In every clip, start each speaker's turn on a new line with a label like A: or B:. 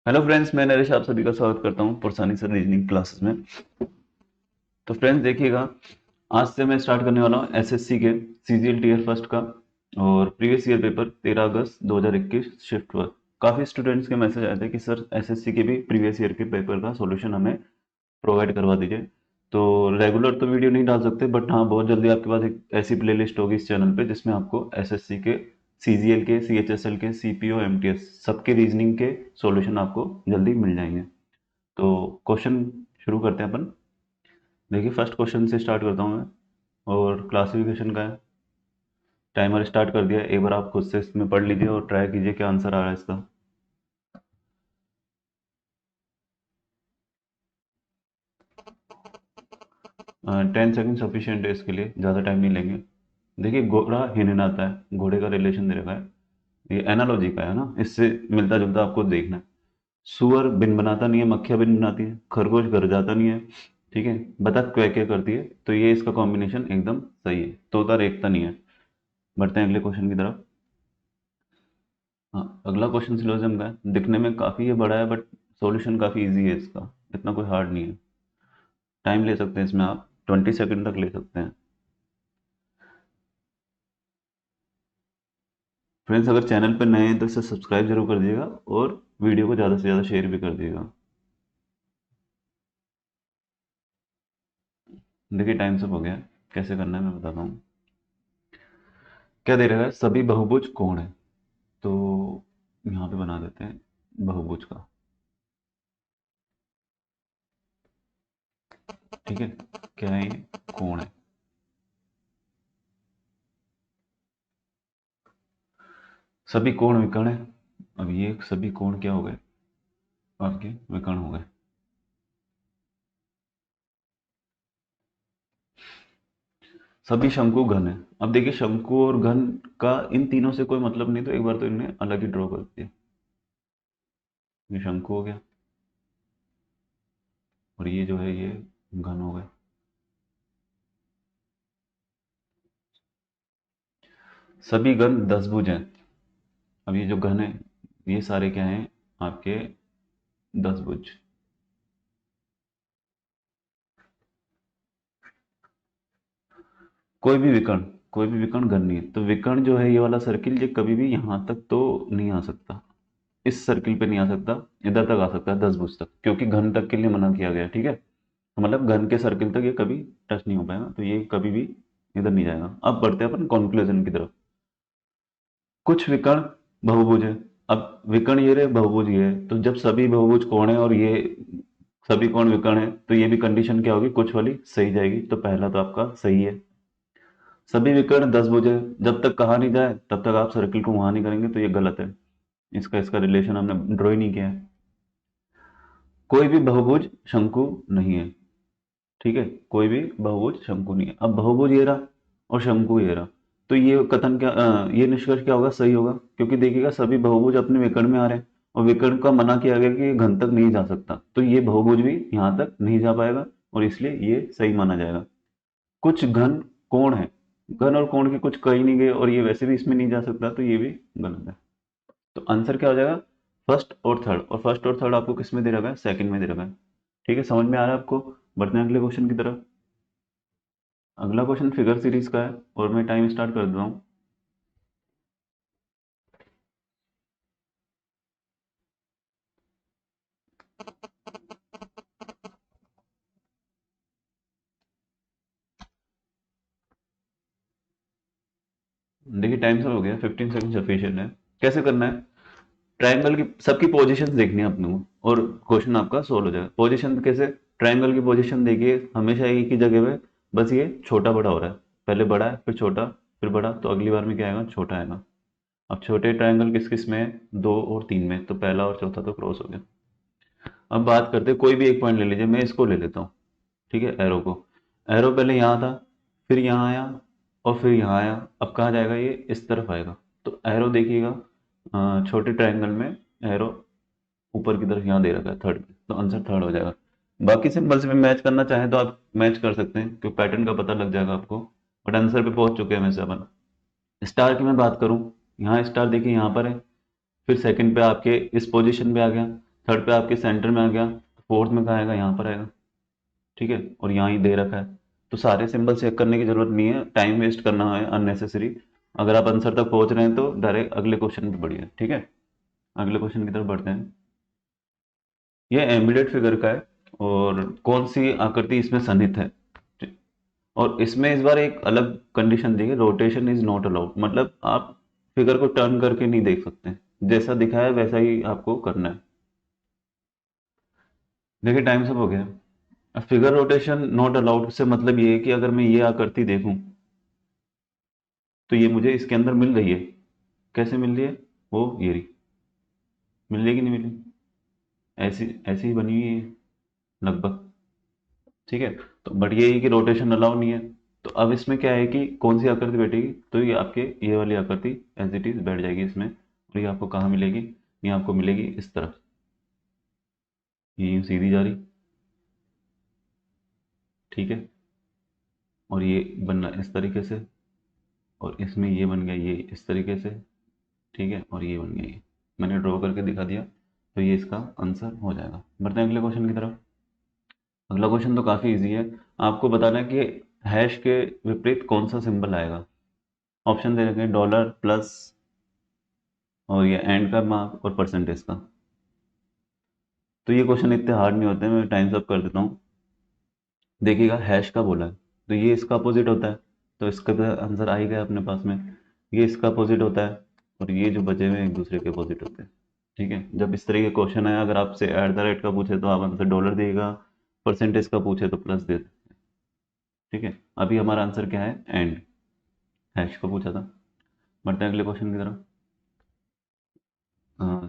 A: Hello friends, मैं नरेश आप सभी का स्वागत करता हूं पुरसानी सर रीजनिंग क्लासेस में। तो फ्रेंड्स देखिएगा, आज से मैं स्टार्ट करने वाला हूं एसएससी के सीजीएल टीयर फर्स्ट का और प्रीवियस ईयर पेपर 13 अगस्त 2021 शिफ्ट वर्क। काफ़ी स्टूडेंट्स के मैसेज आए थे कि सर एसएससी के भी प्रीवियस ईयर के पेपर का सॉल्यूशन हमें प्रोवाइड करवा दीजिए। तो रेगुलर तो वीडियो नहीं डाल सकते, बट हाँ बहुत जल्दी आपके पास एक ऐसी प्लेलिस्ट होगी इस चैनल पे जिसमें आपको एसएससी के सीजीएल के सीएचएसएल के सीपीओ एमटीएस सबके रीजनिंग के सॉल्यूशन आपको जल्दी मिल जाएंगे। तो क्वेश्चन शुरू करते हैं अपन। देखिए फर्स्ट क्वेश्चन से स्टार्ट करता हूँ मैं और क्लासिफिकेशन का है। टाइमर स्टार्ट कर दिया है, एक बार आप खुद से इसमें पढ़ लीजिए और ट्राई कीजिए क्या आंसर आ रहा है इसका। 10 सेकेंड सफिशियंट है इसके लिए, ज़्यादा टाइम नहीं लेंगे। देखिए घोड़ा हिनहिनाता है, घोड़े का रिलेशन दे रखा है, ये एनालॉजी का है ना, इससे मिलता जुलता आपको देखना है। सुअर बिन बनाता नहीं है, मक्खियाँ बिन बनाती है, खरगोश घर जाता नहीं है, ठीक है, बतख क्वैक क्वैक करती है, तो ये इसका कॉम्बिनेशन एकदम सही है। तोता रेखता नहीं है। बढ़ते हैं अगले क्वेश्चन की तरफ। हाँ, अगला क्वेश्चन सिलोजिज्म का है। दिखने में काफ़ी ये बड़ा है बट सॉल्यूशन काफ़ी इजी है इसका, इतना कोई हार्ड नहीं है। टाइम ले सकते हैं इसमें, आप 20 सेकंड तक ले सकते हैं। फ्रेंड्स अगर चैनल पर नए हैं तो इसे सब्सक्राइब जरूर कर दिएगा और वीडियो को ज़्यादा से ज़्यादा शेयर भी कर दिएगा। देखिए टाइम सब हो गया, कैसे करना है मैं बताता हूँ। क्या दे रहा है, सभी बहुभुज कोण है, तो यहाँ पे बना देते हैं बहुभुज का, ठीक है। क्या है ये, कोण है। सभी कोण विकर्ण है। अब ये सभी कोण क्या हो गए, आपके विकर्ण हो गए। सभी शंकु घन है। अब देखिए शंकु और घन का इन तीनों से कोई मतलब नहीं, तो एक बार तो इन्हें अलग ही ड्रॉ कर दिया। ये शंकु हो गया और ये जो है ये घन हो गया। सभी घन 10 भुज हैं। अब ये जो घन है ये सारे क्या हैं, आपके 10 भुज। कोई भी विकर्ण घन नहीं है, तो विकर्ण जो है ये वाला सर्किल, ये कभी भी यहाँ तक तो नहीं आ सकता, इस सर्किल पे नहीं आ सकता। इधर तक आ सकता है 10 भुज तक, क्योंकि घन तक के लिए मना किया गया, ठीक है। तो मतलब घन के सर्किल तक ये कभी टच नहीं हो पाएगा, तो ये कभी भी इधर नहीं जाएगा। अब बढ़ते हैं अपन कंक्लूजन की तरफ। कुछ विकर्ण बहुभुज है। अब विकर्ण ये रहे, बहुभुज ये है, तो जब सभी बहुभुज कोण है और ये सभी कोण विकर्ण है, तो ये भी कंडीशन क्या होगी, कुछ वाली सही जाएगी। तो पहला तो आपका सही है। सभी विकर्ण 10 भुज है, जब तक कहा नहीं जाए तब तक आप सर्किल को वहां नहीं करेंगे, तो ये गलत है। इसका इसका रिलेशन हमने ड्रॉ ही नहीं किया है। कोई भी बहुभुज शंकु नहीं है, ठीक है। कोई भी बहुभुज शंकु नहीं है। अब बहुभुज ये रहा और शंकु ये रहा, तो ये कथन क्या ये निष्कर्ष क्या होगा, सही होगा, क्योंकि देखिएगा सभी बहुभुज अपने विकर्ण में आ रहे हैं और विकर्ण का मना किया गया कि ये घन तक नहीं जा सकता, तो ये बहुभुज भी यहाँ तक नहीं जा पाएगा और इसलिए ये सही माना जाएगा। कुछ घन कोण है, घन और कोण के कुछ कहीं नहीं गए और ये वैसे भी इसमें नहीं जा सकता, तो ये भी गलत है। तो आंसर क्या हो जाएगा, फर्स्ट और थर्ड। और फर्स्ट और थर्ड आपको किस में दे रखा है, सेकंड में दे रखा है, ठीक है। समझ में आ रहा है आपको। बढ़ते हैं अगले क्वेश्चन की तरफ। अगला क्वेश्चन फिगर सीरीज का है और मैं टाइम स्टार्ट कर देता हूँ। देखिए टाइम सब हो गया, 15 सेकंड सफिशियंट है। कैसे करना है, ट्रायंगल की सबकी पोजीशन देखनी है अपने को और क्वेश्चन आपका सोल्व हो जाएगा। पोजीशन कैसे, ट्रायंगल की पोजीशन देखिए हमेशा एक ही जगह पे, बस ये छोटा बड़ा हो रहा है, पहले बड़ा है फिर छोटा फिर बड़ा, तो अगली बार में क्या आएगा, छोटा आएगा। अब छोटे ट्रायंगल किस किस में है, 2 और 3 में, तो पहला और चौथा तो क्रॉस हो गया। अब बात करते हैं, कोई भी एक पॉइंट ले लीजिए, मैं इसको ले लेता हूँ, ठीक है। एरो को, एरो पहले यहाँ था, फिर यहाँ आया और फिर यहाँ आया, अब कहाँ जाएगा, ये इस तरफ आएगा। तो एरो देखिएगा, छोटे ट्रायंगल में एरो ऊपर की तरफ यहाँ दे रखा है थर्ड, तो आंसर थर्ड हो जाएगा। बाकी सिंबल्स में मैच करना चाहें तो आप मैच कर सकते हैं, क्योंकि पैटर्न का पता लग जाएगा आपको। बट आंसर पे पहुंच चुके हैं वैसे अपन। स्टार की मैं बात करूं, यहाँ स्टार देखिए यहाँ पर है, फिर सेकंड पे आपके इस पोजीशन पे आ गया, थर्ड पे आपके सेंटर में आ गया, फोर्थ में कहाँ आएगा, यहाँ पर आएगा, ठीक है, और यहाँ ही दे रखा है। तो सारे सिंबल चेक करने की जरूरत नहीं है, टाइम वेस्ट करना है अननेसेसरी। अगर आप आंसर तक पहुंच रहे हैं तो डायरेक्ट अगले क्वेश्चन पे बढ़िए, ठीक है। अगले क्वेश्चन की तरफ बढ़ते हैं। ये एम्बेडेड फिगर का है, और कौन सी आकृति इसमें सन्निहित है। और इसमें इस बार एक अलग कंडीशन दी है, रोटेशन इज नॉट अलाउड, मतलब आप फिगर को टर्न करके नहीं देख सकते, जैसा दिखा है वैसा ही आपको करना है। देखिए टाइम सब हो गया। फिगर रोटेशन नॉट अलाउड से मतलब ये है कि अगर मैं ये आकृति देखूं तो ये मुझे इसके अंदर मिल रही है। कैसे मिल रही है, वो ये रही, मिल रही है कि नहीं मिली, ऐसी ऐसी ही बनी हुई है लगभग, ठीक है। तो बट ये है कि रोटेशन अलाउ नहीं है। तो अब इसमें क्या है कि कौन सी आकृति बैठेगी, तो ये आपके ये वाली आकृति एज इट इज बैठ जाएगी इसमें। और ये आपको कहाँ मिलेगी, ये आपको मिलेगी इस तरफ, ये यूं सीधी जा रही, ठीक है। और ये बनना इस तरीके से, और इसमें ये बन गया ये इस तरीके से, ठीक है, और ये बन गया ये, मैंने ड्रॉ करके दिखा दिया। तो ये इसका आंसर हो जाएगा। बढ़ते हैं अगले क्वेश्चन की तरफ। अगला क्वेश्चन तो काफ़ी इजी है। आपको बताना है कि हैश के विपरीत कौन सा सिंबल आएगा। ऑप्शन दे रखे हैं डॉलर, प्लस, और ये एंड का मार्क, और परसेंटेज का। तो ये क्वेश्चन इतने हार्ड नहीं होते, मैं टाइम अप कर देता हूँ। देखिएगा हैश का बोला है, तो ये इसका अपोजिट होता है, तो इसका भी आंसर आ ही गया अपने पास में। ये इसका अपोजिट होता है, और ये जो बचे हुए हैं एक दूसरे के अपोजिट होते हैं, ठीक है। जब इस तरह के क्वेश्चन है, अगर आपसे एट द रेट का पूछे तो आप आंसर डॉलर देगा, परसेंटेज का पूछे तो प्लस दे, ठीक है। अभी हमारा आंसर क्या है, एंड, हैश का पूछा था। बढ़ते हैं अगले क्वेश्चन की तरफ।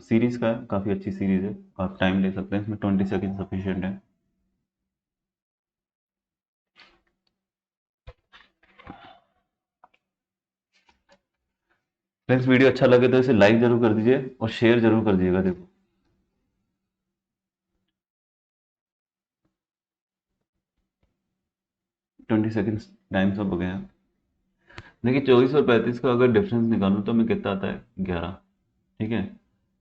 A: सीरीज का है, काफ़ी अच्छी सीरीज है, आप टाइम ले सकते हैं, इसमें 20 सेकेंड सफिशियंट है। फ्रेंड्स वीडियो अच्छा लगे तो इसे लाइक जरूर कर दीजिए और शेयर जरूर कर दीजिएगा। देखो 20 सेकेंड टाइम सब हो गया है। देखिए 24 और 35 का अगर डिफरेंस निकालूं तो मैं कितना आता है, 11, ठीक है।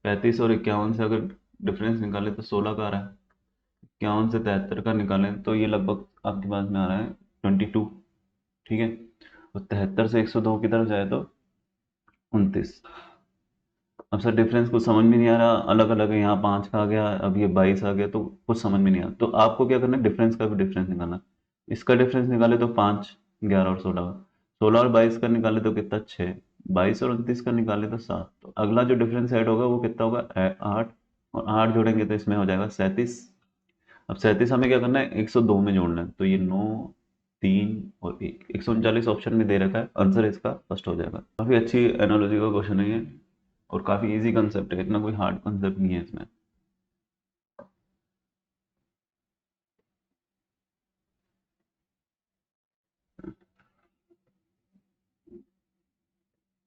A: 35 और 51 से अगर डिफरेंस निकाले तो 16 का आ रहा है। 51 से 73 का निकालें तो ये लगभग आपके पास में आ रहा है 22, ठीक है। और 73 से 102 की तरफ जाए तो 29। अब सर डिफरेंस कुछ समझ में नहीं आ रहा, अलग अलग है, यहाँ 5 का आ गया, अब ये 22 आ गया, तो कुछ समझ में नहीं आ रहा। तो आपको क्या करना है, डिफरेंस का भी डिफरेंस निकालना। इसका डिफरेंस निकाले तो 5, 11 और 16, 16 और 22 का निकाले तो कितना, 6, 22 और 29 का निकाले तो 7। तो अगला जो डिफरेंस ऐड होगा वो कितना होगा, 8, और 8 जोड़ेंगे तो इसमें हो जाएगा 37। अब 37 हमें क्या करना है, 102 में जोड़ना है, तो ये 9, 3 और 1, 139 ऑप्शन में दे रखा है, आंसर इसका फर्स्ट हो जाएगा। काफ़ी अच्छी एनालॉजी का क्वेश्चन है ये, और काफ़ी इजी कंसेप्ट है, इतना कोई हार्ड कंसेप्ट नहीं है इसमें।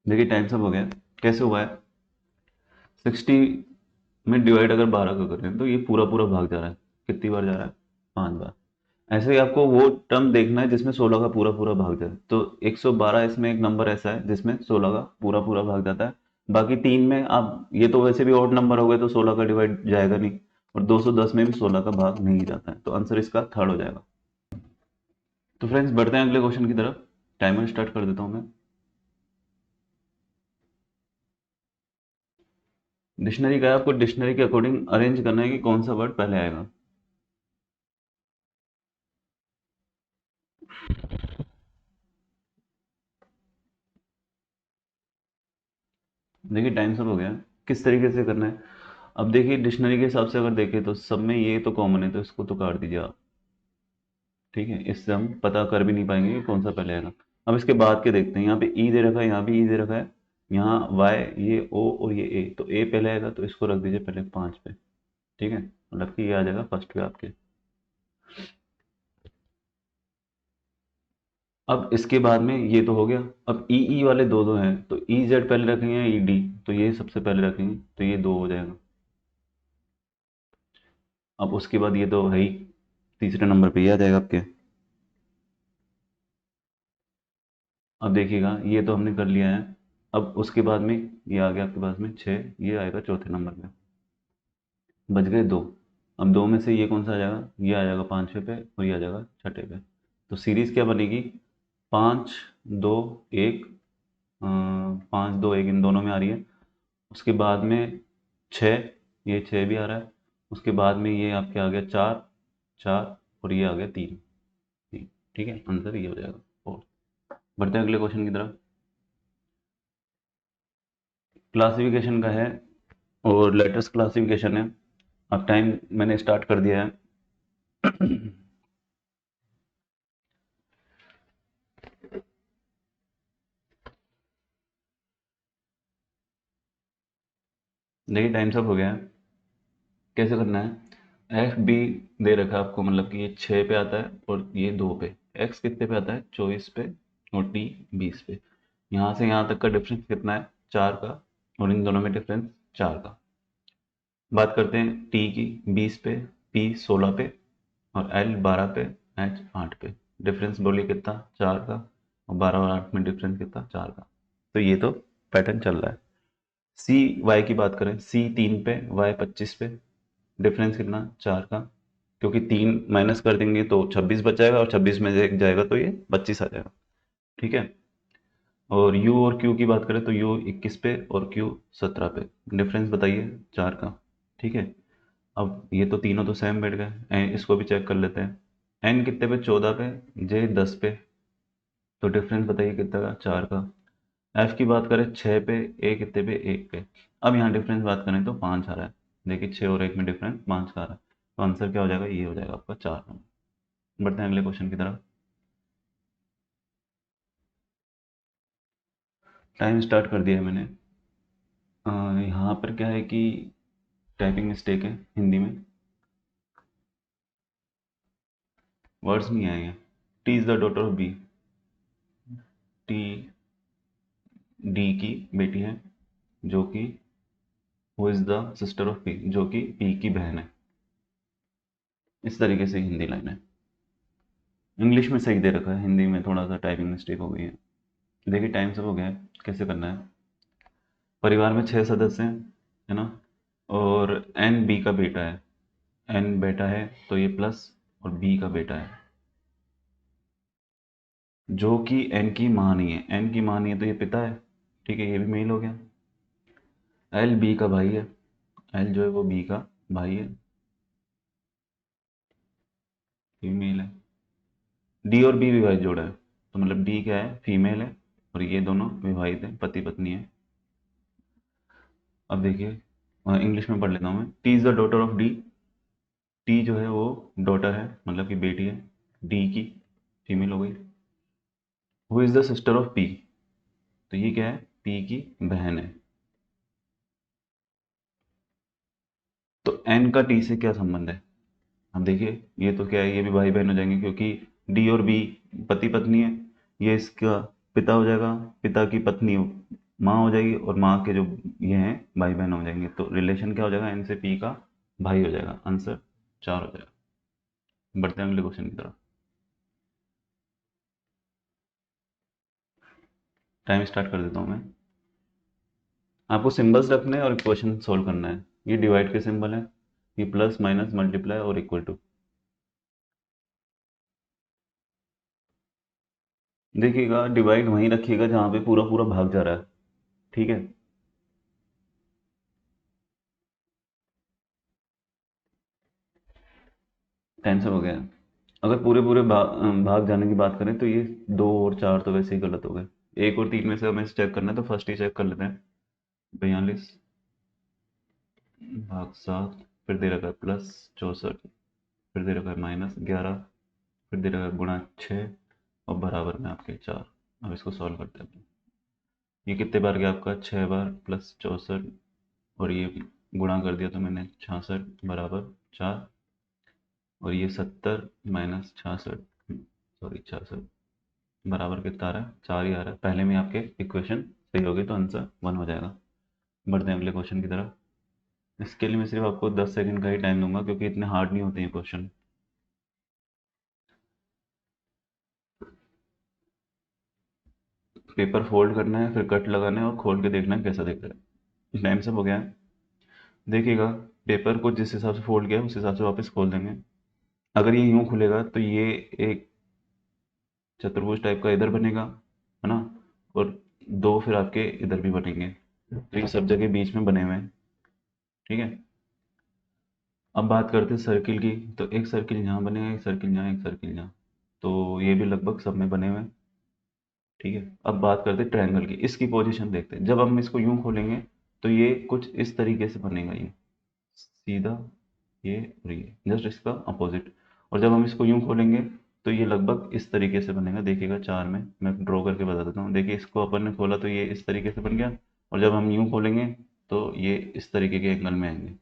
A: देखिए टाइम सब हो गया। कैसे हुआ है, 60 में डिवाइड अगर 12 का करें तो ये पूरा पूरा भाग जा रहा है, कितनी बार जा रहा है, 5 बार। ऐसे ही आपको वो टर्म देखना है जिसमें 16 का पूरा पूरा भाग जाए। तो 112 इसमें एक नंबर ऐसा है जिसमें 16 का पूरा पूरा भाग जाता है। बाकी तीन में आप, ये तो वैसे भी ऑड नंबर हो गए तो 16 का डिवाइड जाएगा नहीं, और 210 में भी 16 का भाग नहीं जाता है, तो आंसर इसका थर्ड हो जाएगा। तो फ्रेंड्स बढ़ते हैं अगले क्वेश्चन की तरफ। टाइमर स्टार्ट कर देता हूँ मैं। डिक्शनरी का है, आपको डिक्शनरी के अकॉर्डिंग अरेंज करना है कि कौन सा वर्ड पहले आएगा। देखिए टाइम सब हो गया। किस तरीके से करना है, अब देखिए डिक्शनरी के हिसाब से अगर देखें तो सब में ये तो कॉमन है, तो इसको तो काट दीजिए आप, ठीक है। इससे हम पता कर भी नहीं पाएंगे कि कौन सा पहले आएगा। अब इसके बाद के देखते हैं, यहाँ पे ई दे रखा है, यहाँ भी ई दे रखा है, यहाँ वाई, ये ओ और ये ए, तो ए पहले आएगा, तो इसको रख दीजिए पहले 5 पे, ठीक है, मतलब कि ये आ जाएगा फर्स्ट पे आपके। अब इसके बाद में ये तो हो गया। अब ई ई वाले दो दो हैं, तो ई जेड पहले रखेंगे, ई डी, तो ये सबसे पहले रखेंगे, तो ये दो हो जाएगा। अब उसके बाद ये तो है ही, तीसरे नंबर पे ये आ जाएगा आपके। अब देखिएगा ये तो हमने कर लिया है। अब उसके बाद में ये आ गया आपके पास में 6, ये आएगा चौथे नंबर पे। बच गए 2। अब 2 में से ये कौन सा आ जाएगा, ये आ जाएगा 5वें पे और ये आ जाएगा 6ठे पे। तो सीरीज़ क्या बनेगी, 5 2 1, 5 2 1 इन दोनों में आ रही है। उसके बाद में 6, ये 6 भी आ रहा है। उसके बाद में ये आपके आ गया 4 4 और ये आ गया 3 3। ठीक है, आंसर ये हो जाएगा। और बढ़ते हैं अगले क्वेश्चन की तरफ। क्लासिफिकेशन का है और लेटेस्ट क्लासिफिकेशन है। अब टाइम मैंने स्टार्ट कर दिया है। देखिए टाइम सब हो गया है। कैसे करना है, एफ बी दे रखा है आपको, मतलब कि ये 6 पे आता है और ये 2 पे। एक्स कितने पे आता है, 24 पे, और टी 20 पे। यहाँ से यहाँ तक का डिफरेंस कितना है, 4 का, और इन दोनों में डिफरेंस 4 का। बात करते हैं टी की, 20 पे, पी 16 पे, और एल 12 पे, एच 8 पे। डिफरेंस बोलिए कितना, 4 का, और 12 और 8 में डिफरेंस कितना, 4 का। तो ये तो पैटर्न चल रहा है। सी वाई की बात करें, सी 3 पे, वाई 25 पे। डिफरेंस कितना, 4 का, क्योंकि 3 माइनस कर देंगे तो 26 बच जाएगा, और 26 में से एक जाएगा तो ये 25 आ जाएगा। ठीक है। और यू और क्यू की बात करें तो यू 21 पे और क्यू 17 पे। डिफरेंस बताइए, 4 का। ठीक है। अब ये तो तीनों तो सेम बैठ गए, इसको भी चेक कर लेते हैं। एन कितने पे, 14 पे, जे 10 पे। तो डिफरेंस बताइए कितना का, 4 का। एफ की बात करें 6 पे, ए कितने पे, 1 पे। अब यहाँ डिफरेंस बात करें तो 5 आ रहा है। देखिए 6 और 1 में डिफरेंस 5 का आ रहा है। तो आंसर क्या हो जाएगा, ये हो जाएगा आपका 4 नंबर। बढ़ते हैं अगले क्वेश्चन की तरफ। टाइम स्टार्ट कर दिया है मैंने। यहाँ पर क्या है कि टाइपिंग मिस्टेक है हिंदी में, वर्ड्स नहीं आएंगे। T is the daughter of B. T D की बेटी है, जो कि who is the sister of P, जो कि पी की बहन है। इस तरीके से हिंदी लाइन है। इंग्लिश में सही दे रखा है, हिंदी में थोड़ा सा टाइपिंग मिस्टेक हो गई है। देखिए टाइम सब हो गया है। कैसे करना है, परिवार में 6 सदस्य हैं, है ना, और एन बी का बेटा है। एन बेटा है तो ये प्लस, और बी का बेटा है, जो कि एन की माँ नहीं है। एन की माँ नहीं है तो ये पिता है। ठीक है, ये भी मेल हो गया। एल बी का भाई है। एल जो है वो बी का भाई है, ये भी मेल है। डी और बी विवाहित जोड़ा है, तो मतलब डी क्या है, फीमेल है, और ये दोनों विवाहित हैं, पति पत्नी है। अब देखिए इंग्लिश में पढ़ लेता हूँ मैं। T is the daughter of D. T जो है वो डॉटर है, मतलब कि बेटी है डी की, फीमेल हो गई। Who is the sister of P, तो ये क्या है, पी की बहन है। तो एन का टी से क्या संबंध है, अब देखिए ये तो क्या है, ये भी भाई बहन हो जाएंगे, क्योंकि डी और बी पति पत्नी है। ये इसका पिता हो जाएगा, पिता की पत्नी माँ हो जाएगी, और माँ के जो ये हैं भाई बहन हो जाएंगे। तो रिलेशन क्या हो जाएगा, एन से पी का भाई हो जाएगा। आंसर 4 हो जाएगा। बढ़ते हैं अगले क्वेश्चन की तरफ। टाइम स्टार्ट कर देता हूँ मैं। आपको सिंबल्स रखने हैं और क्वेश्चन सोल्व करना है। ये डिवाइड के सिंबल है, ये प्लस माइनस मल्टीप्लाई और इक्वल टू। देखिएगा डिवाइड वहीं रखिएगा जहाँ पे पूरा पूरा भाग जा रहा है। ठीक है। टेंशन हो गया। अगर पूरे पूरे भाग जाने की बात करें तो ये 2 और 4 तो वैसे ही गलत हो गए। 1 और 3 में से हमें चेक करना है, तो फर्स्ट ही चेक कर लेते हैं। 42 भाग 7, फिर दे रखा है +64, फिर दे रखा है -11, फिर दे रखा है गुणा 6, और बराबर में आपके 4। अब इसको सॉल्व करते हैं। ये कितने बार गया आपका, 6 बार, +64, और ये गुणा कर दिया तो मैंने 66 बराबर 4, और ये 70 -66, सॉरी 66, बराबर कितना आ रहा है, 4 ही आ रहा है। पहले में आपके इक्वेशन सही होगी तो आंसर 1 हो जाएगा। बढ़ते हैं अगले क्वेश्चन की तरफ। इसके लिए मैं सिर्फ आपको 10 सेकंड का ही टाइम दूंगा, क्योंकि इतने हार्ड नहीं होते हैं क्वेश्चन। पेपर फोल्ड करना है, फिर कट लगाना है, और खोल के देखना है कैसा दिख रहा है। टाइम सब हो गया है। देखिएगा पेपर को जिस हिसाब से फोल्ड किया है उस हिसाब से वापस खोल देंगे। अगर ये यूं खुलेगा तो ये एक चतुर्भुज टाइप का इधर बनेगा, है ना, और दो फिर आपके इधर भी बनेंगे, तो ये सब जगह बीच में बने हुए हैं। ठीक है, अब बात करते हैं सर्किल की। तो एक सर्किल यहाँ बनेगा, एक सर्किल यहाँ, एक सर्किल यहाँ, तो ये भी लगभग सब में बने हुए हैं। ठीक है, अब बात करते हैं ट्रायंगल की। इसकी पोजीशन देखते हैं। जब हम इसको यूं खोलेंगे तो ये कुछ इस तरीके से बनेगा, ये सीधा, ये और ये जस्ट इसका अपोजिट। और जब हम इसको यूं खोलेंगे तो ये लगभग इस तरीके से बनेगा। देखिएगा चार में मैं ड्रॉ करके बता देता हूँ। देखिए इसको अपन ने खोला तो ये इस तरीके से बन गया, और जब हम यूं खोलेंगे तो ये इस तरीके के एंगल में आएंगे।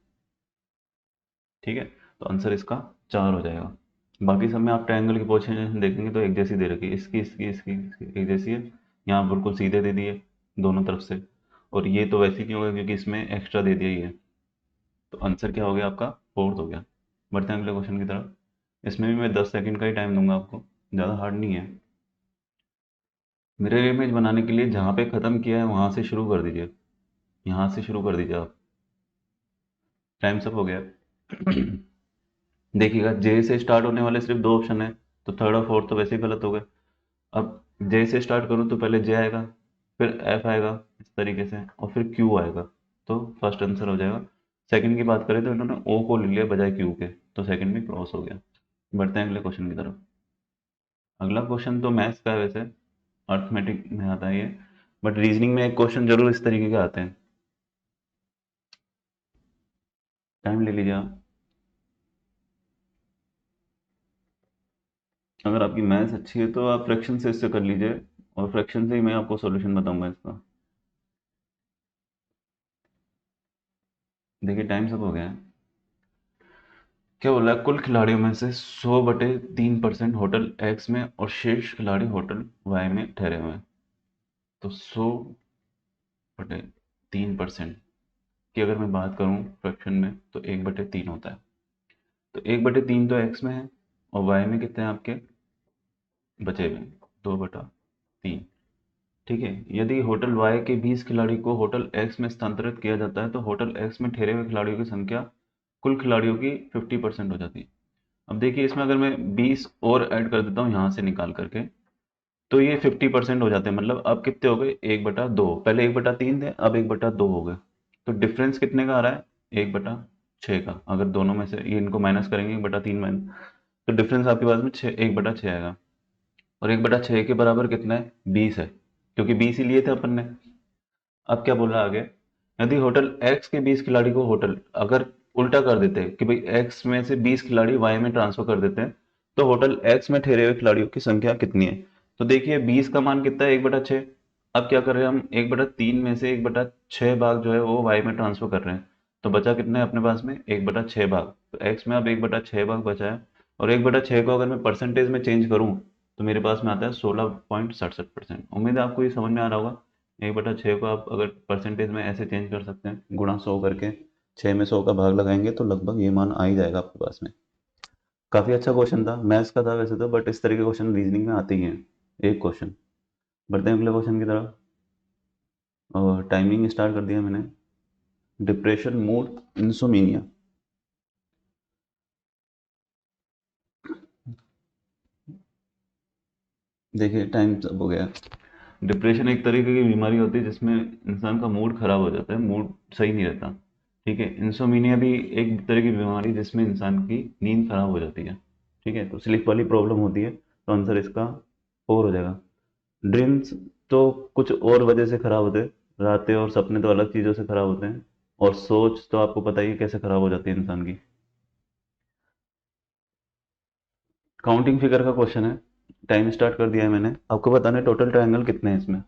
A: ठीक है, तो आंसर इसका चार हो जाएगा। बाकी सब में आप ट्रायंगल की पोजीशन देखेंगे तो एक जैसी दे रखी है, इसकी एक जैसी है। यहाँ बिल्कुल सीधे दे दिए दोनों तरफ से, और ये तो वैसे ही नहीं होगा क्योंकि इसमें एक्स्ट्रा दे दिया ही है। तो आंसर क्या हो गया आपका? फोर्थ हो गया। बढ़ते हैं अगले क्वेश्चन की तरफ। इसमें भी मैं 10 सेकंड का ही टाइम दूंगा आपको, ज़्यादा हार्ड नहीं है। मिरर इमेज बनाने के लिए जहाँ पे ख़त्म किया है वहाँ से शुरू कर दीजिए, यहाँ से शुरू कर दीजिए आप। टाइम सब हो गया। देखिएगा जे से स्टार्ट होने वाले सिर्फ दो ऑप्शन है, तो थर्ड और फोर्थ तो वैसे ही गलत हो गए। अब जे से स्टार्ट करूँ तो पहले जे आएगा, फिर एफ आएगा इस तरीके से, और फिर क्यू आएगा, तो फर्स्ट आंसर हो जाएगा। सेकंड की बात करें तो इन्होंने ओ को ले लिया बजाय क्यू के, तो सेकंड भी क्रॉस हो गया। बढ़ते हैं अगले क्वेश्चन की तरफ। अगला क्वेश्चन तो मैथ्स का है वैसे, अर्थमेटिक में आता है ये, बट रीजनिंग में एक क्वेश्चन जरूर इस तरीके के आते हैं। टाइम ले लीजिए आप। अगर आपकी मैथ्स अच्छी है तो आप फ्रैक्शन से इससे कर लीजिए, और फ्रैक्शन से ही मैं आपको सॉल्यूशन बताऊंगा इसका। देखिए टाइम सब हो गया है। क्या बोला है? कुल खिलाड़ियों में से 100/3% होटल एक्स में और शेष खिलाड़ी होटल वाई में ठहरे हुए हैं। तो 100/3% की अगर मैं बात करूं फ्रैक्शन में तो 1/3 होता है। तो 1/3 तो एक्स में है, और वाई में कितने हैं आपके बचे हुए? 2/3। ठीक है, यदि होटल वाई के 20 खिलाड़ी को होटल एक्स में स्थानांतरित किया जाता है तो होटल एक्स में ठहरे हुए खिलाड़ियों की संख्या कुल खिलाड़ियों की 50% हो जाती है। अब देखिए इसमें अगर मैं 20 और ऐड कर देता हूँ यहाँ से निकाल करके, तो ये 50% हो जाते हैं। मतलब अब कितने हो गए? 1/2। पहले 1/3 थे, अब 1/2 हो गए। तो डिफरेंस कितने का आ रहा है? 1/6 का। अगर दोनों में से ये इनको माइनस करेंगे 1/3 माइनस, तो डिफरेंस आपके पास में 1/6 आएगा। और 1/6 के बराबर कितना है? 20 है, क्योंकि 20 ही लिए थे अपन ने। अब क्या बोल रहा है आगे? यदि होटल एक्स के 20 खिलाड़ी को होटल, अगर उल्टा कर देते हैं कि भाई एक्स में से 20 खिलाड़ी वाई में ट्रांसफर कर देते हैं, तो होटल एक्स में ठहरे हुए खिलाड़ियों की संख्या कितनी है? तो देखिए 20 का मान कितना है? 1/6। अब क्या कर रहे हैं हम? 1/3 में से 1/6 भाग जो है वो वाई में ट्रांसफर कर रहे हैं। तो बचा कितना है अपने पास में? 1/6 भाग। तो एक्स में अब 1/6 भाग बचा है, और 1/6 को अगर मैं परसेंटेज में चेंज करूँ तो मेरे पास में आता है 16.67%। उम्मीद है आपको ये समझ में आ रहा होगा। 1/6 को आप अगर परसेंटेज में ऐसे चेंज कर सकते हैं, गुणा 100 करके 6 में 100 का भाग लगाएंगे तो लगभग ये मान आ ही जाएगा आपके पास में। काफ़ी अच्छा क्वेश्चन था, मैथ्स का था वैसे तो, बट इस तरह के क्वेश्चन रीजनिंग में आते ही हैं, एक क्वेश्चन। बढ़ते हैं अगले क्वेश्चन की तरफ, और टाइमिंग स्टार्ट कर दिया मैंने। Depression, mood, insomnia. देखिए टाइम सब हो गया। डिप्रेशन एक तरीके की बीमारी होती है जिसमें इंसान का मूड खराब हो जाता है, मूड सही नहीं रहता। ठीक है, इंसोमिनिया भी एक तरह की बीमारी जिसमें इंसान की नींद खराब हो जाती है। ठीक है, तो स्लीप वाली प्रॉब्लम होती है, तो आंसर इसका फोर हो जाएगा। ड्रीम्स तो कुछ और वजह से खराब होते हैं, रातें और सपने तो अलग चीज़ों से खराब होते हैं, और सोच तो आपको पता ही है कैसे खराब हो जाती है इंसान की। काउंटिंग फिगर का क्वेश्चन है, टाइम स्टार्ट कर दिया है मैंने। आपको बताना है टोटल ट्रायंगल कितने हैं इसमें।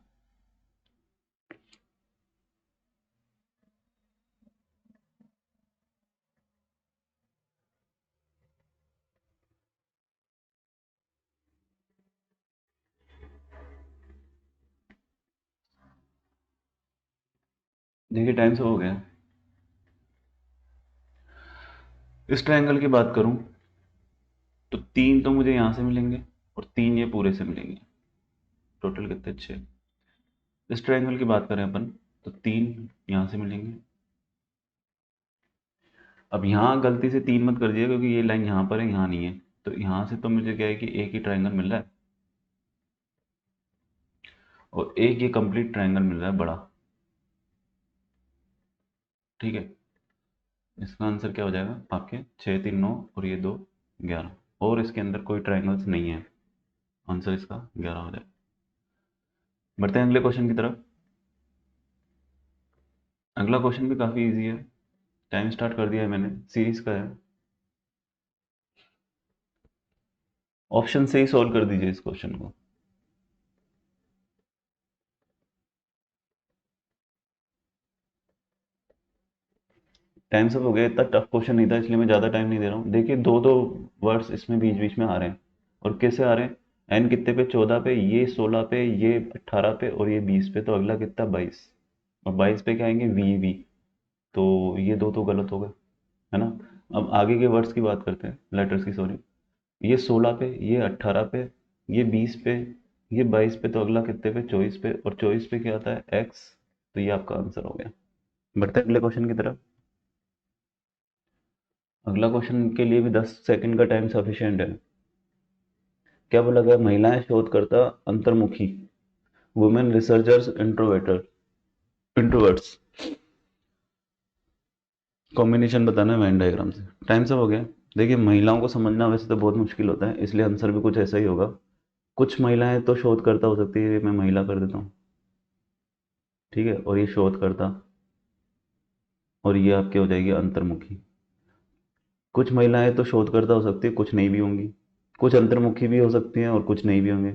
A: देखिए टाइम से हो गया। इस ट्रायंगल की बात करूं तो 3 तो मुझे यहाँ से मिलेंगे, और 3 ये पूरे से मिलेंगे। टोटल कितने? 6। इस ट्रायंगल की बात करें अपन तो 3 यहाँ से मिलेंगे, अब यहाँ गलती से 3 मत कर दिया, क्योंकि ये लाइन यहाँ पर है, यहाँ नहीं है। तो यहाँ से तो मुझे क्या है कि एक ही ट्रायंगल मिल रहा है, और एक ये कंप्लीट ट्रायंगल मिल रहा है बड़ा। ठीक है, इसका आंसर क्या हो जाएगा आपके 6 3 9 और ये 2 11, और इसके अंदर कोई ट्रायंगल्स नहीं है। आंसर इसका 11 हो जाएगा। बढ़ते हैं अगले क्वेश्चन की तरफ। अगला क्वेश्चन भी काफ़ी इजी है, टाइम स्टार्ट कर दिया है मैंने, सीरीज का है। ऑप्शन से ही सॉल्व कर दीजिए इस क्वेश्चन को। टाइम सब हो गया, इतना टफ क्वेश्चन नहीं था, इसलिए मैं ज़्यादा टाइम नहीं दे रहा हूँ। देखिए दो दो वर्ड्स इसमें बीच बीच में आ रहे हैं, और कैसे आ रहे हैं? एन कितने पे? 14 पे, ये 16 पे, ये 18 पे, और ये 20 पे, तो अगला कितना? 22। और 22 पे क्या आएंगे? V V. तो ये दो तो गलत हो गए, है ना। अब आगे के वर्ड्स की बात करते हैं, लेटर्स की, सॉरी। ये 16 पे, ये 18 पे, ये 20 पे, ये 22 पे, तो अगला कितने पे? 24 पे, और 24 पे क्या आता है? एक्स। तो ये आपका आंसर हो गया। बढ़ते हैं अगले क्वेश्चन की तरफ। अगला क्वेश्चन के लिए भी 10 सेकंड का टाइम सफिशिएंट है। क्या बोला गया? महिलाएं शोधकर्ता अंतर्मुखी, वुमेन रिसर्चर्स इंट्रोवेटर इंट्रोवर्ट्स। कॉम्बिनेशन बताना है वेन डायग्राम से। टाइम सब हो गया। देखिए महिलाओं को समझना वैसे तो बहुत मुश्किल होता है, इसलिए आंसर भी कुछ ऐसा ही होगा। कुछ महिलाएं तो शोधकर्ता हो सकती है, मैं महिला कर देता हूँ। ठीक है, और ये शोधकर्ता, और ये आपके हो जाएगी अंतर्मुखी। कुछ महिलाएं तो शोधकर्ता हो सकती है, कुछ नहीं भी होंगी। कुछ अंतर्मुखी भी हो सकती हैं और कुछ नहीं भी होंगे,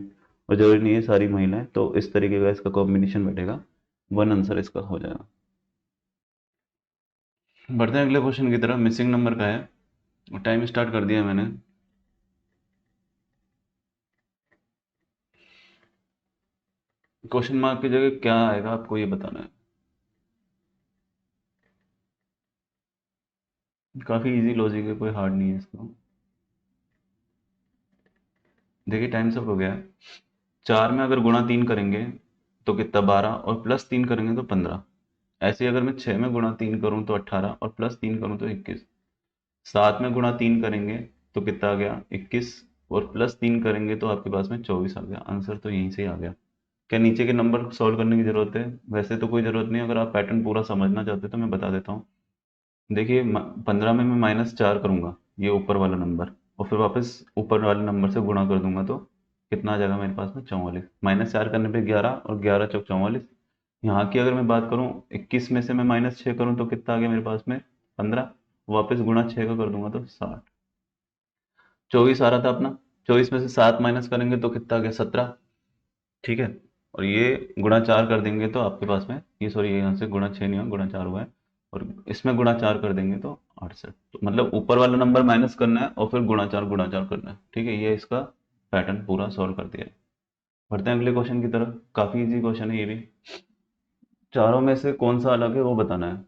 A: और जरूरी नहीं है सारी महिलाएं। तो इस तरीके का इसका कॉम्बिनेशन बैठेगा, वन आंसर इसका हो जाएगा। बढ़ते हैं अगले क्वेश्चन की तरफ, मिसिंग नंबर का है। टाइम स्टार्ट कर दिया है मैंने। क्वेश्चन मार्क की जगह क्या आएगा आपको ये बताना है। काफी इजी लॉजिक है, कोई हार्ड नहीं है इसको। देखिए टाइम सब हो गया है। 4 में अगर गुणा 3 करेंगे तो कितना? 12, और प्लस 3 करेंगे तो 15। ऐसे ही अगर मैं 6 में गुणा 3 करूं तो 18, और प्लस 3 करूं तो 21। 7 में गुणा 3 करेंगे तो कितना आ गया? 21, और प्लस 3 करेंगे तो आपके पास में 24 आ गया। आंसर तो यहीं से ही आ गया। क्या नीचे के नंबर सॉल्व करने की जरूरत है? वैसे तो कोई जरूरत नहीं, अगर आप पैटर्न पूरा समझना चाहते तो मैं बता देता हूँ। देखिए 15 में मैं -4 करूंगा, ये ऊपर वाला नंबर, और फिर वापस ऊपर वाले नंबर से गुणा कर दूंगा, तो कितना आ जाएगा मेरे पास में? 44। -4 करने पे 11, और 11 चौक 44। यहाँ की अगर मैं बात करूँ, 21 में से मैं -6 करूँ तो कितना आ गया मेरे पास में? 15। वापस गुणा 6 का कर दूंगा तो 60। 24 आ रहा था अपना, 24 में से 7 माइनस करेंगे तो कितना आ गया? 17। ठीक है, और ये गुणा 4 कर देंगे तो आपके पास में ये, सॉरी यहाँ से गुणा 6 नहीं हुआ, गुणा 4 हुआ है, और इसमें गुणा 4 कर देंगे तो 68। तो मतलब ऊपर वाला नंबर माइनस करना है और फिर गुणा 4 करना है। ठीक है, ये इसका पैटर्न पूरा सॉल्व कर दिया है। बढ़ते हैं अगले क्वेश्चन की तरफ, काफी इजी क्वेश्चन है ये भी। चारों में से कौन सा अलग है वो बताना है।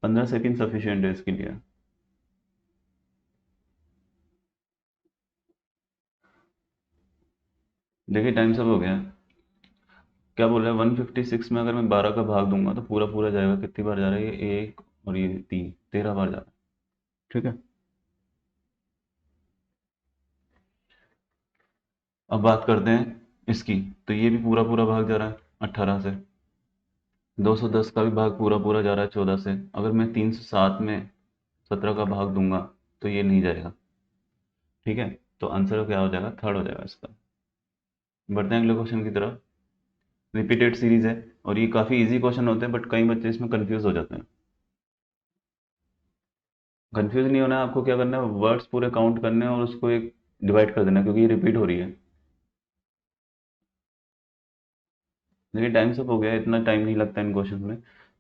A: 15 सेकेंड सफिशियंट है इसके लिए। देखिए टाइम सब हो गया है। क्या बोल रहा है? 156 में अगर मैं 12 का भाग दूंगा तो पूरा पूरा जाएगा। कितनी बार जा रहा है ये? एक, और ये 3, 13 बार जा रहा है। ठीक है, अब बात करते हैं इसकी। तो ये भी पूरा पूरा भाग जा रहा है 18 से। 210 का भी भाग पूरा पूरा जा रहा है 14 से। अगर मैं 307 में 17 का भाग दूंगा तो ये नहीं जाएगा। ठीक है, तो आंसर क्या हो जाएगा? थर्ड हो जाएगा इसका। बढ़ते हैं अगले क्वेश्चन की तरफ। रिपीटेड सीरीज है, और ये काफ़ी इजी क्वेश्चन होते हैं, बट कई बच्चे इसमें कंफ्यूज हो जाते हैं। कंफ्यूज नहीं होना है आपको, क्या करना है? वर्ड्स पूरे काउंट करने हैं और उसको एक डिवाइड कर देना है, क्योंकि ये रिपीट हो रही है। देखिए टाइम सब हो गया है, इतना टाइम नहीं लगता इन क्वेश्चन में।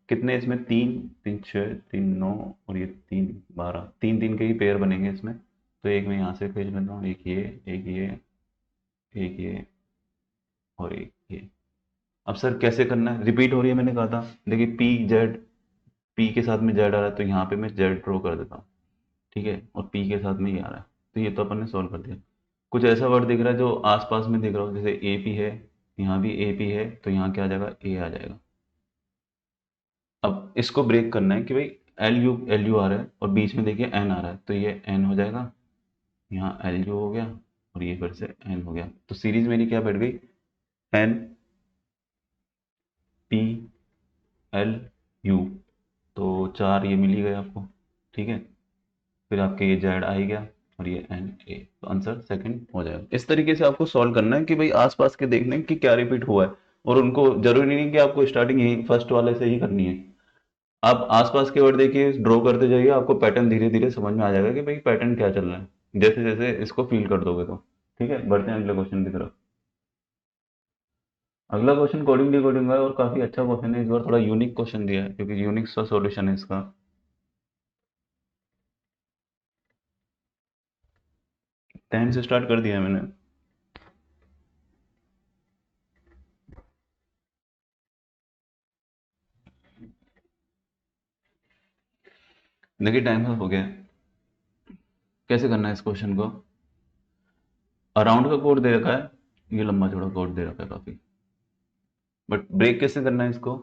A: कितने इसमें? 3 3 6 3 9, और ये 3 12, 3 3 के ही पेयर बनेंगे इसमें। तो एक मैं यहाँ से खींच लेता हूँ, एक ये, एक ये, एक ये, और एक ये। अब सर कैसे करना है? रिपीट हो रही है मैंने कहा था। देखिए पी जेड, पी के साथ में जेड आ रहा है तो यहाँ पे मैं जेड ड्रॉ कर देता हूँ। ठीक है, और पी के साथ में ये आ रहा है। तो ये तो अपन ने सॉल्व कर दिया। कुछ ऐसा वर्ड दिख रहा है जो आसपास में दिख रहा हो, जैसे ए पी है, यहाँ भी ए पी है, तो यहाँ क्या आ जाएगा? ए आ जाएगा। अब इसको ब्रेक करना है कि भाई एल यू आ रहा है और बीच में देखिए एन आ रहा है, तो ये एन हो जाएगा, यहाँ एल यू हो गया और ये फिर से एन हो गया। तो सीरीज मेरी क्या बैठ गई, एन पी एल यू, तो 4 ये मिल ही गए आपको, ठीक है। फिर आपके ये जेड आ ही गया और ये एन ए, तो आंसर सेकंड हो जाएगा। इस तरीके से आपको सॉल्व करना है कि भाई आसपास के देखने कि क्या रिपीट हुआ है, और उनको जरूरी नहीं कि आपको स्टार्टिंग यही फर्स्ट वाले से ही करनी है। आप आसपास के वर्ड देखिए, ड्रॉ करते जाइए, आपको पैटर्न धीरे धीरे समझ में आ जाएगा कि भाई पैटर्न क्या चल रहा है, जैसे जैसे इसको फील कर दोगे तो। ठीक है, बढ़ते हैं अगले क्वेश्चन की तरफ। अगला क्वेश्चन कोडिंग डिकोडिंग है और काफी अच्छा क्वेश्चन है, इस बार थोड़ा यूनिक क्वेश्चन दिया है क्योंकि यूनिक सा सॉल्यूशन है इसका। टेन से स्टार्ट कर दिया है मैंने। देखिए टाइम हो गया है। कैसे करना है इस क्वेश्चन को, अराउंड का कोड दे रखा है, ये लंबा चौड़ा कोड दे रखा है काफी, बट ब्रेक कैसे करना है इसको।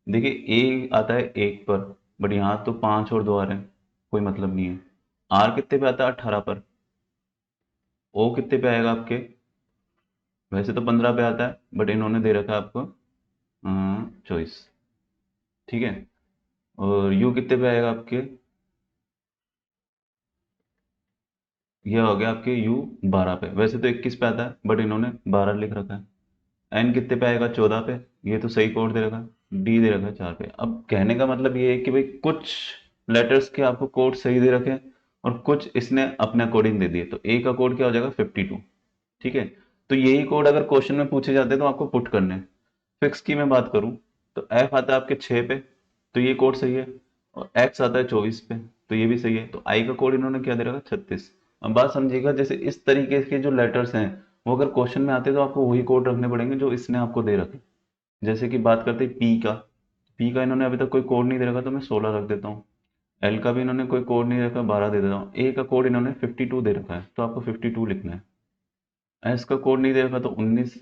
A: देखिए ए आता है एक पर, बट यहाँ तो 5 और 2 आ रहे हैं, कोई मतलब नहीं है। आर कितने पे आता है, 18 पर। ओ कितने पे आएगा आपके, वैसे तो 15 पे आता है, बट इन्होंने दे रखा है आपको 24, ठीक है। और यू कितने पे आएगा आपके, ये हो गया आपके यू 12 पे, वैसे तो 21 पे आता है बट इन्होंने 12 लिख रखा है। एन कितने पे आएगा, 14 पे, ये तो सही कोड दे रखा है। डी दे रखा है 4 पे। अब कहने का मतलब ये है कि भाई कुछ लेटर्स के आपको कोड सही दे रखे हैं और कुछ इसने अपने अकॉर्डिंग दे दिए, तो ए का कोड क्या हो जाएगा 52, ठीक है। तो यही कोड अगर क्वेश्चन में पूछे जाते तो आपको पुट करने हैं। फिक्स की मैं बात करूं तो एफ आता है आपके 6 पे, तो ये कोड सही है। और एक्स आता है 24 पे, तो ये भी सही है। तो आई का कोड इन्होंने क्या दे रखा है, 36। अब बात समझिएगा, जैसे इस तरीके के जो लेटर्स हैं वो अगर क्वेश्चन में आते तो आपको वही कोड रखने पड़ेंगे जो इसने आपको दे रखे। जैसे कि बात करते पी का, पी का इन्होंने अभी तक कोई कोड नहीं दे रखा, तो मैं 16 रख देता हूँ। एल का भी इन्होंने कोई कोड नहीं रखा, 12 दे देता हूँ। ए का कोड इन्होंने 52 दे रखा है, तो आपको 52 लिखना है। एस का कोड नहीं दे रखा तो 19।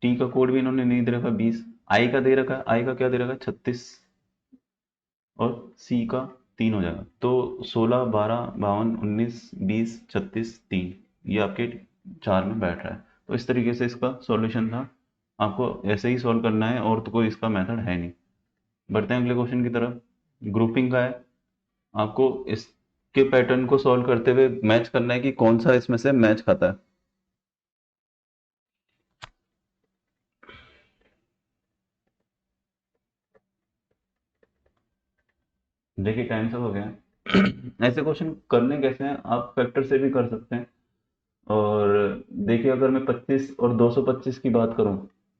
A: टी का कोड भी इन्होंने नहीं दे रखा, 20। आई का दे रखा है, आई का क्या दे रखा है, 36। और सी का 3 हो जाएगा, तो 16, 12, 52, 19, 20, 36, 3, ये आपके 4 में बैठ रहा है। तो इस तरीके से इसका सॉल्यूशन था, आपको ऐसे ही सॉल्व करना है और तो कोई इसका मेथड है नहीं। बढ़ते हैं अगले क्वेश्चन की तरफ। ग्रुपिंग का है, आपको इसके पैटर्न को सॉल्व करते हुए मैच करना है कि कौन सा इसमें से मैच खाता है। देखिए टाइम सब हो गया है। ऐसे क्वेश्चन करने कैसे हैं, आप फैक्टर से भी कर सकते हैं। और देखिए अगर मैं 25 और 225 की बात करूं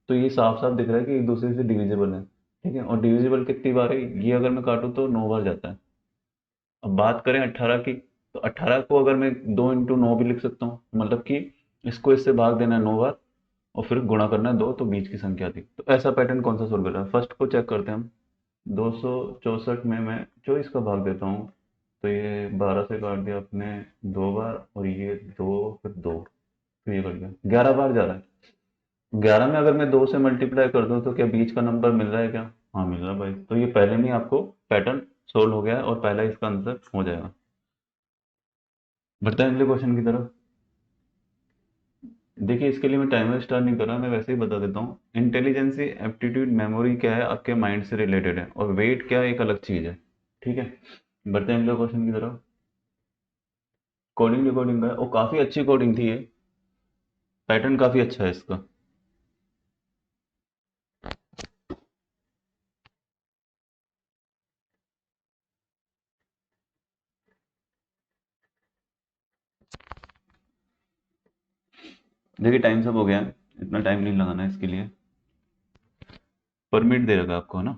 A: तो ये साफ साफ दिख रहा है कि एक दूसरे से डिविजिबल है, ठीक है। और डिविजिबल कितनी बार है, ये अगर मैं काटूं तो 9 बार जाता है। अब बात करें 18 की, तो 18 को अगर मैं 2 × 9 भी लिख सकता हूँ, मतलब कि इसको इससे भाग देना है 9 बार और फिर गुणा करना है 2, तो बीच की संख्या थी। तो ऐसा पैटर्न कौन सा सोल्व कर रहा है, फर्स्ट को चेक करते हैं हम। 264 में मैं 24 का भाग देता हूँ, तो ये 12 से काट दिया आपने 2 बार, और ये 2 फिर 2, तो ये कट गया 11 बार जा रहा है। 11 में अगर मैं 2 से मल्टीप्लाई कर दूं तो क्या बीच का नंबर मिल रहा है क्या, हाँ मिल रहा है भाई। तो ये पहले में ही आपको पैटर्न सोल्व हो गया है और पहला इसका आंसर हो जाएगा। बढ़ते हैं अगले क्वेश्चन की तरफ। देखिए इसके लिए मैं टाइमर स्टार्ट नहीं कर रहा, मैं वैसे ही बता देता हूँ। इंटेलिजेंसी एप्टीट्यूड मेमोरी क्या है, आपके माइंड से रिलेटेड है, और वेट क्या है, एक अलग चीज है, ठीक है। बढ़ते हैं अगले क्वेश्चन की तरफ। कोडिंग रिकॉर्डिंग का है और काफी अच्छी कोडिंग थी ये, पैटर्न काफी अच्छा है इसका। देखिए टाइम सब हो गया है, इतना टाइम नहीं लगाना है इसके लिए। परमिट दे रखा है आपको, है ना।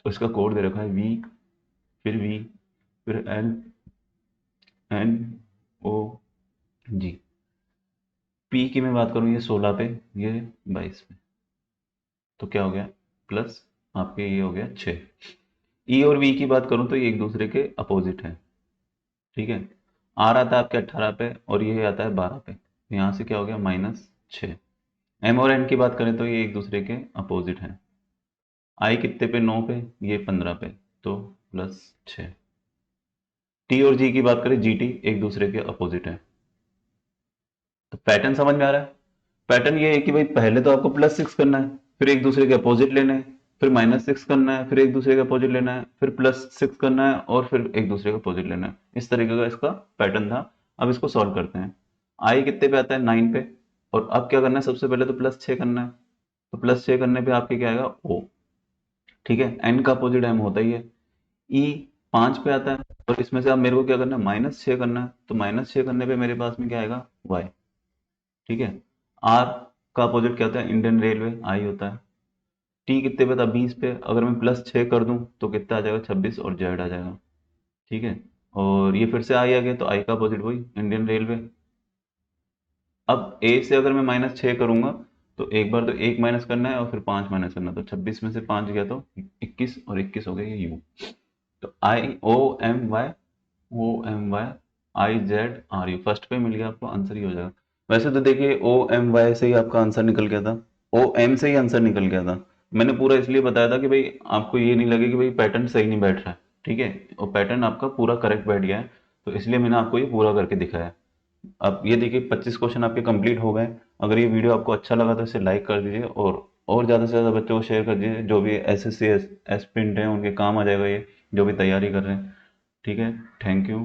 A: तो इसका कोड दे रखा है वी, फिर एल एन ओ जी। पी की मैं बात करूँ, ये 16 पे, ये 22 पे, तो क्या हो गया प्लस आपके, ये हो गया 6। ई और वी की बात करूँ तो ये एक दूसरे के अपोजिट है, ठीक है। आर आता है आपके 18 पे और ये आता है 12 पे, यहाँ से क्या हो गया -6। एम और एन की बात करें तो ये एक दूसरे के अपोजिट हैं। आई कितने पे, 9 पे, ये 15 पे, तो +6। टी और जी की बात करें, जी टी एक दूसरे के अपोजिट है। तो पैटर्न समझ में आ रहा है? पैटर्न ये है कि भाई पहले तो आपको +6 करना है, फिर एक दूसरे के अपोजिट लेने हैं, फिर -6 करना है, फिर एक दूसरे के अपोजिट लेना है, फिर +6 करना है और फिर एक दूसरे के अपोजिट लेना है। इस तरीके का इसका पैटर्न था। अब इसको सॉल्व करते हैं। आई कितने पे आता है, 9 पे, और अब क्या करना है, सबसे पहले तो +6 करना है। तो +6 करने पे आपके क्या आएगा, ओ। ठीक है, एन का अपोजिट एम होता ही है। ई 5 पे आता है, और इसमें से अब मेरे को क्या करना है, -6 करना है। तो -6 करने पे मेरे पास में क्या आएगा, वाई। ठीक है। आर का अपोजिट क्या होता है, इंडियन रेलवे, आई होता है। टी कितने पे था, 20 पे, अगर मैं +6 कर दूं तो कितना आ जाएगा, 26, और जेड आ जाएगा। ठीक है। और ये फिर से आई आ गया, तो आई का अपोजिट वही, इंडियन रेलवे। अब ए से अगर मैं -6 करूंगा, तो एक बार तो 1 माइनस करना है और फिर 5 माइनस करना है। तो 26 में से 5 गया तो 21, और 21 हो गया ये यू। तो I O M Y, O M Y, I Z R U, first पे मिल गया आपको, आंसर ही हो जाएगा। वैसे तो देखिए ओ एम वाई से ही आपका आंसर निकल गया था, ओ एम से ही आंसर निकल गया था। मैंने पूरा इसलिए बताया था कि भाई आपको ये नहीं लगे कि भाई पैटर्न सही नहीं बैठ रहा है। ठीक है, और पैटर्न आपका पूरा करेक्ट बैठ गया है, तो इसलिए मैंने आपको ये पूरा करके दिखाया। अब ये देखिए 25 क्वेश्चन आपके कंप्लीट हो गए। अगर ये वीडियो आपको अच्छा लगा तो इसे लाइक कर दीजिए, और ज़्यादा से ज़्यादा बच्चों को शेयर कर दीजिए, जो भी एस एस सी एस्पिरेंट हैं उनके काम आ जाएगा ये, जो भी तैयारी कर रहे हैं। ठीक है, थैंक यू।